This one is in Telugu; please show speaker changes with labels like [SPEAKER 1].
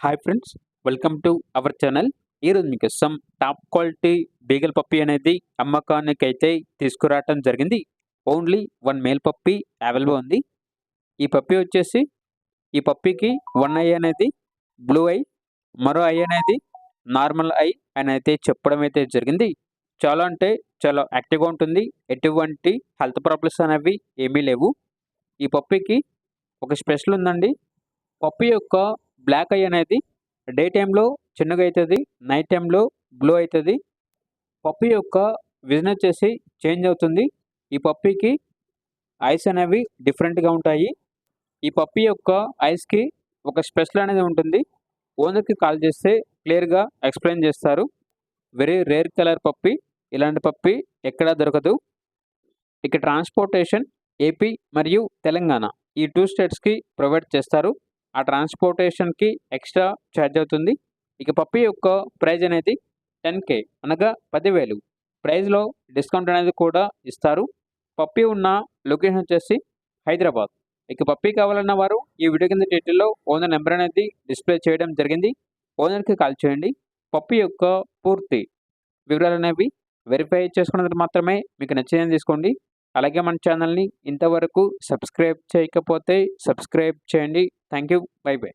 [SPEAKER 1] Hi friends, welcome to our channel. ఈరోజు మీకోసం టాప్ క్వాలిటీ బీగల్ పప్పీ అనేది అమ్మకానికైతే తీసుకురావటం జరిగింది. ఓన్లీ 1 మేల్ పప్పీ అవైలబుల్ ఉంది. ఈ పప్పీ వచ్చేసి ఈ పప్పీకి 1 ఐ అనేది బ్లూ ఐ, మరో ఐ అనేది నార్మల్ ఐ అని అయితే చెప్పడం అయితే జరిగింది. చాలా అంటే చాలా యాక్టివ్‌గా ఉంటుంది. ఎటువంటి హెల్త్ ప్రాబ్లమ్స్ అనేవి ఏమీ లేవు. ఈ పప్పీకి ఒక స్పెషల్ ఉందండి. పప్పీ యొక్క బ్లాక్ ఐ అనేది డే టైంలో చిన్నగా అవుతుంది, నైట్ టైంలో బ్లూ అవుతుంది. పప్పీ యొక్క విజన్ వచ్చేసి చేంజ్ అవుతుంది. ఈ పప్పీకి ఐస్ అనేవి డిఫరెంట్‌గా ఉంటాయి. ఈ పప్పీ యొక్క ఐస్‌కి ఒక స్పెషల్ అనేది ఉంటుంది. ఓనర్‌కి కాల్ చేస్తే క్లియర్‌గా ఎక్స్‌ప్లెయిన్ చేస్తారు. Very rare colour puppy. ఇలాంటి పప్పీ ఎక్కడా దొరకదు. ఇక ట్రాన్స్‌పోర్టేషన్ ఏపీ మరియు తెలంగాణ ఈ 2 స్టేట్స్‌కి ప్రొవైడ్ చేస్తారు. ఆ ట్రాన్స్‌పోర్టేషన్‌కి ఎక్స్‌ట్రా ఛార్జ్ అవుతుంది. ఇక పప్పీ యొక్క ప్రైజ్ అనేది 10,000 అనగా 10,000. ప్రైజ్‌లో డిస్కౌంట్ అనేది కూడా ఇస్తారు. పప్పీ ఉన్న లొకేషన్ వచ్చేసి హైదరాబాద్. ఇక పప్పీ కావాలన్న వారు ఈ వీడియో కింద టైటిల్‌లో ఓనర్ నెంబర్ అనేది డిస్‌ప్లే చేయడం జరిగింది. ఓనర్‌కి కాల్ చేయండి. పప్పీ యొక్క పూర్తి వివరాలనేవి వెరిఫై చేసుకున్నందుకు మాత్రమే మీకు నచ్చిందని తీసుకోండి. అలాగే మన ఛానల్‌ని ఇంతవరకు సబ్స్క్రైబ్ చేయకపోతే సబ్స్క్రైబ్ చేయండి. Thank you. By by.